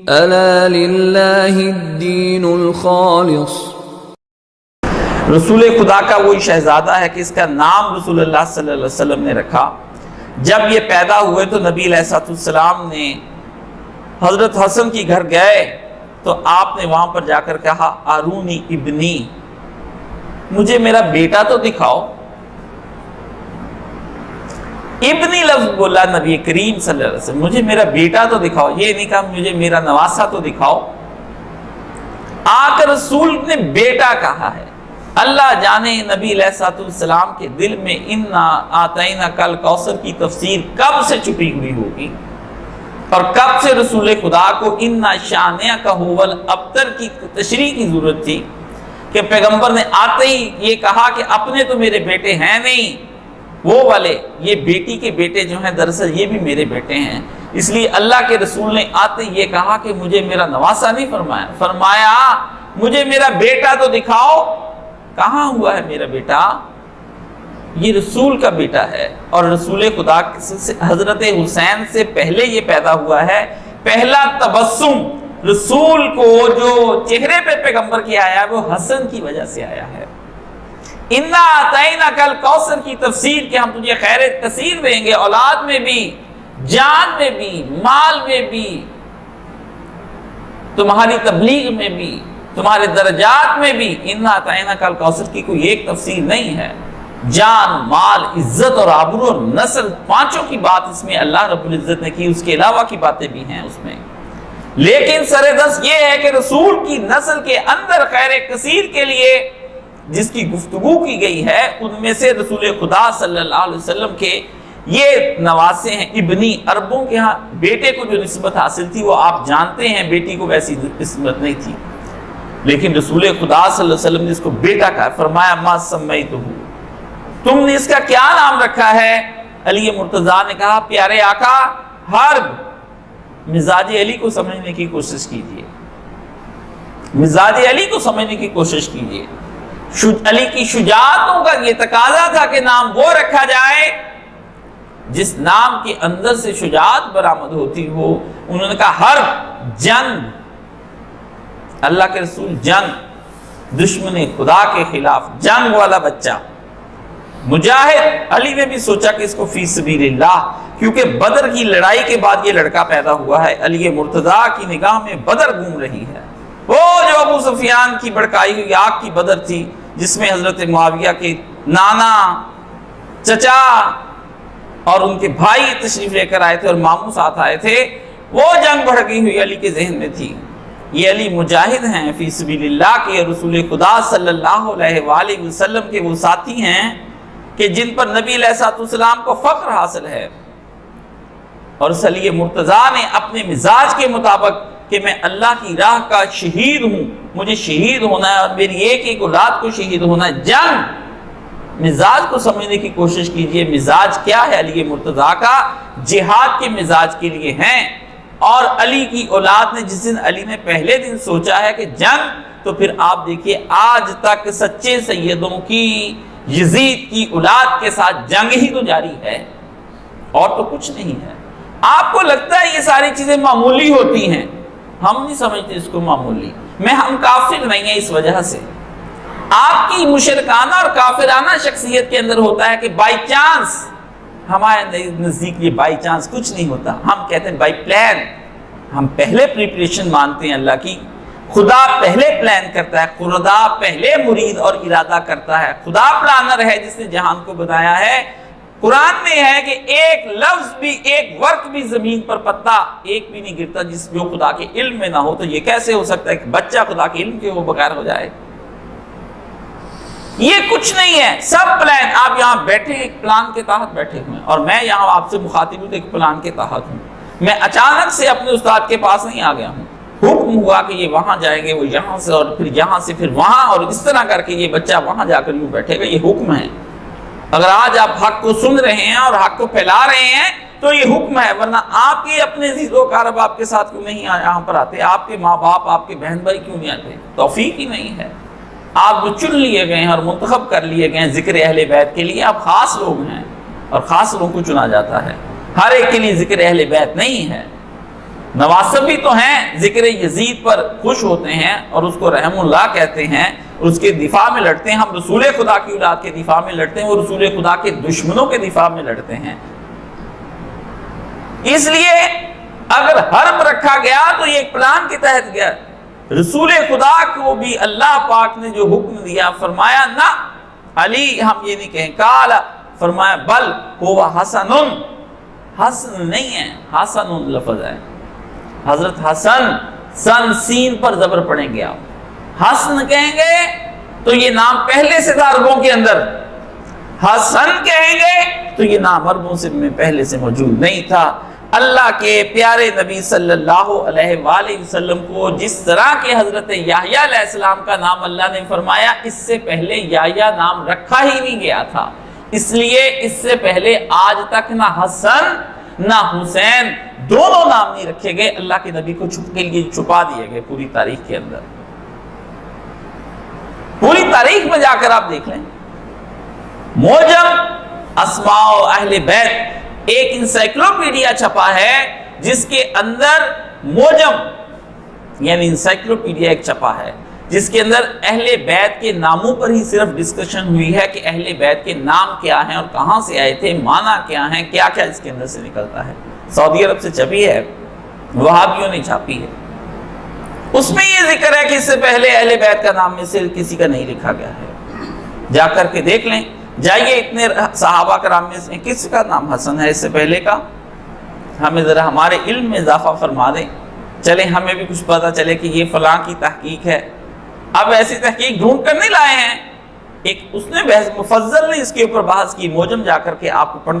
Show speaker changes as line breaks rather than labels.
ألا لله الدين الخالص۔
رسول خدا کا وہی شہزادہ ہے کہ اس کا نام رسول اللہ صلی اللہ علیہ وسلم نے رکھا۔ جب یہ پیدا ہوئے تو نبی علیہ السلام نے حضرت حسن کی گھر گئے تو آپ نے وہاں پر جا کر کہا ارونی ابنی، مجھے میرا بیٹا تو دکھاؤ۔ ابنی لفظ بولا نبی کریم صلی اللہ علیہ وسلم، مجھے میرا بیٹا تو دکھاؤ، یہ نہیں کہا مجھے میرا نواسا تو دکھاؤ۔ آ کر رسول نے بیٹا کہا ہے۔ اللہ جانے نبی علیہ السلام کے دل میں انا آتینا کل کوثر کی تفسیر کب سے چھپی ہوئی ہوگی، اور کب سے رسول خدا کو انا شانیہ کا ہوول ابتر کی تشریح کی ضرورت تھی کہ پیغمبر نے آتے ہی یہ کہا کہ اپنے تو میرے بیٹے ہیں نہیں، وہ والے یہ بیٹی کے بیٹے جو ہیں دراصل یہ بھی میرے بیٹے ہیں۔ اس لیے اللہ کے رسول نے آتے ہی یہ کہا کہ مجھے میرا نواسا نہیں فرمایا، فرمایا مجھے میرا بیٹا تو دکھاؤ۔ کہاں ہوا ہے میرا بیٹا؟ یہ رسول کا بیٹا ہے، اور رسول خدا حضرت حسین سے پہلے یہ پیدا ہوا ہے۔ پہلا تبسم رسول کو جو چہرے پہ پیغمبر کی آیا ہے وہ حسن کی وجہ سے آیا ہے۔ انا آتینا کل کوثر کی تفسیر کہ ہم تجھے خیر کثیر دیں گے، اولاد میں بھی، جان میں بھی، مال میں بھی، تمہاری تبلیغ میں بھی، تمہارے درجات میں بھی۔ انا آتینا کل کوثر کی کوئی ایک تفسیر نہیں ہے۔ جان، مال، عزت اور آبرو اور نسل، پانچوں کی بات اس میں اللہ رب العزت نے کی، اس کے علاوہ کی باتیں بھی ہیں اس میں۔ لیکن سر دست یہ ہے کہ رسول کی نسل کے اندر خیر کثیر کے لیے جس کی گفتگو کی گئی ہے ان میں سے رسول خدا صلی اللہ علیہ وسلم کے یہ نواسے ہیں۔ ابنی، عربوں کے ہاں بیٹے کو جو نسبت حاصل تھی وہ آپ جانتے ہیں، بیٹی کو ویسی نسبت نہیں تھی، لیکن رسول خدا صلی اللہ علیہ وسلم نے اس کو بیٹا کہا، فرمایا ما سمیتہ، تم نے اس کا کیا نام رکھا ہے؟ علی مرتضیٰ نے کہا پیارے آقا حرب۔ مزاج علی کو سمجھنے کی کوشش کیجئے، مزاج علی کو سمجھنے کی کوشش کیجئے۔ علی کی شجاعتوں کا یہ تقاضا تھا کہ نام وہ رکھا جائے جس نام کے اندر سے شجاعت برآمد ہوتی ہو۔ انہوں نے کہا حرب، جنگ، اللہ کے رسول جنگ، دشمن خدا کے خلاف جنگ والا بچہ، مجاہد۔ علی نے بھی سوچا کہ اس کو فی سبیل اللہ، کیونکہ بدر کی لڑائی کے بعد یہ لڑکا پیدا ہوا ہے۔ علی مرتضیٰ کی نگاہ میں بدر گھوم رہی ہے، وہ جو ابو سفیان کی بھڑکائی ہوئی آگ کی بدر تھی جس میں حضرت معاویہ کے نانا، چچا اور ان کے بھائی تشریف لے کر آئے تھے اور ماموں ساتھ آئے تھے، وہ جنگ بھڑکی ہوئی علی کے ذہن میں تھی۔ یہ علی مجاہد ہیں فی سبیل اللہ کے، رسول خدا صلی اللہ علیہ وآلہ وسلم کے وہ ساتھی ہیں کہ جن پر نبی علیہ السلام کو فخر حاصل ہے۔ اور علی مرتضیٰ نے اپنے مزاج کے مطابق کہ میں اللہ کی راہ کا شہید ہوں، مجھے شہید ہونا ہے اور میری ایک ایک اولاد کو شہید ہونا ہے، جنگ۔ مزاج کو سمجھنے کی کوشش کیجئے، مزاج کیا ہے علی مرتضیٰ کا؟ جہاد کے مزاج کے لیے ہیں۔ اور علی کی اولاد نے جس دن علی نے پہلے دن سوچا ہے کہ جنگ، تو پھر آپ دیکھیے آج تک سچے سیدوں کی، یزید کی اولاد کے ساتھ جنگ ہی تو جاری ہے، اور تو کچھ نہیں ہے۔ آپ کو لگتا ہے یہ ساری چیزیں معمولی ہوتی ہیں، ہم نہیں سمجھتے اس کو معمولی۔ ہم کافر نہیں ہیں اس وجہ سے۔ آپ کی مشرکانہ اور کافرانہ شخصیت کے اندر ہوتا ہے کہ بائی چانس، ہمارے نزدیک یہ بائی چانس کچھ نہیں ہوتا، ہم کہتے ہیں بائی پلان۔ ہم پہلے پریپریشن مانتے ہیں اللہ کی، خدا پہلے پلان کرتا ہے، خدا پہلے مرید اور ارادہ کرتا ہے، خدا پلانر ہے جس نے جہان کو بنایا ہے۔ قرآن میں ہے کہ ایک لفظ بھی، ایک ورق بھی زمین پر پتا ایک بھی نہیں گرتا جو خدا کے علم میں نہ ہو۔ تو یہ کیسے ہو سکتا ہے کہ بچہ خدا کے علم کے وہ بغیر ہو جائے؟ یہ کچھ نہیں ہے، سب پلان۔ آپ یہاں بیٹھے ایک پلان کے تحت بیٹھے ہوئے ہیں، اور میں یہاں آپ سے مخاطب ہوں ایک پلان کے تحت ہوں۔ میں اچانک سے اپنے استاد کے پاس نہیں آ گیا ہوں، حکم ہوا کہ یہ وہاں جائیں گے، وہ یہاں سے، اور پھر یہاں سے پھر وہاں، اور اس طرح کر کے یہ بچہ وہاں جا کر یوں بیٹھے گا، یہ حکم ہے۔ اگر آج آپ حق کو سن رہے ہیں اور حق کو پھیلا رہے ہیں تو یہ حکم ہے، ورنہ آپ کے اپنے عزیز و اقارب آپ کے ساتھ کیوں نہیں یہاں پر آتے؟ آپ کے ماں باپ، آپ کے بہن بھائی کیوں نہیں آتے؟ توفیق ہی نہیں ہے۔ آپ جو چن لیے گئے ہیں اور منتخب کر لیے گئے ہیں ذکر اہل بیت کے لیے، آپ خاص لوگ ہیں اور خاص لوگوں کو چنا جاتا ہے، ہر ایک کے لیے ذکر اہل بیت نہیں ہے۔ نواسب بھی تو ہیں، ذکر یزید پر خوش ہوتے ہیں اور اس کو رحم اللہ کہتے ہیں اور اس کے دفاع میں لڑتے ہیں۔ ہم رسول خدا کی اولاد کے دفاع میں لڑتے ہیں، وہ رسول خدا کے دشمنوں کے دفاع میں لڑتے ہیں۔ اس لیے اگر حرب رکھا گیا تو یہ ایک پلان کے تحت گیا۔ رسول خدا کو بھی اللہ پاک نے جو حکم دیا، فرمایا نہ علی ہم یہ نہیں کہیں، قال فرمایا بل هو حسن، حسن نہیں ہے، حسن لفظ ہے۔ حضرت حسن سن سین پر زبر پڑیں گے آپ، حسن کہیں گے تو یہ نام پہلے سے تھا عربوں کے اندر، حسن کہیں گے تو یہ نام عربوں سے میں پہلے سے موجود نہیں تھا۔ اللہ کے پیارے نبی صلی اللہ علیہ وآلہ وسلم کو جس طرح کے حضرت یحییٰ علیہ السلام کا نام اللہ نے فرمایا، اس سے پہلے یحییٰ نام رکھا ہی نہیں گیا تھا، اس لیے اس سے پہلے آج تک نہ حسن نہ حسین دونوں نام نہیں رکھے گئے، اللہ کے نبی کو چھپ کے لیے چھپا دیے گئے پوری تاریخ کے اندر۔ پوری تاریخ میں جا کر آپ دیکھ لیں، معجم اسماء اہل بیت ایک انسائکلوپیڈیا چھپا ہے جس کے اندر معجم یعنی انسائکلوپیڈیا ایک چھپا ہے جس کے اندر اہل بیت کے ناموں پر ہی صرف ڈسکشن ہوئی ہے کہ اہل بیت کے نام کیا ہیں اور کہاں سے آئے تھے، معنی کیا ہیں، کیا کیا اس کے اندر سے نکلتا ہے۔ سعودی عرب سے چھپی ہے، وہابیوں نے چھاپی ہے، اس میں یہ ذکر ہے کہ اس سے پہلے اہل بیت کا نام میں سے کسی کا نہیں لکھا گیا ہے۔ جا کر کے دیکھ لیں، جائیے اتنے صحابہ کرام میں سے کس کا نام حسن ہے اس سے پہلے کا، ہمیں ذرا ہمارے علم میں اضافہ فرما دیں، چلے ہمیں بھی کچھ پتہ چلے کہ یہ فلاں کی تحقیق ہے۔ اب ایسی تحقیق ڈھونڈ کر نہیں لائے ہیں، ایک اس نے بحث مفضل نے اس کے اوپر بحث کی، معجم جا کر کے آپ کو پڑھ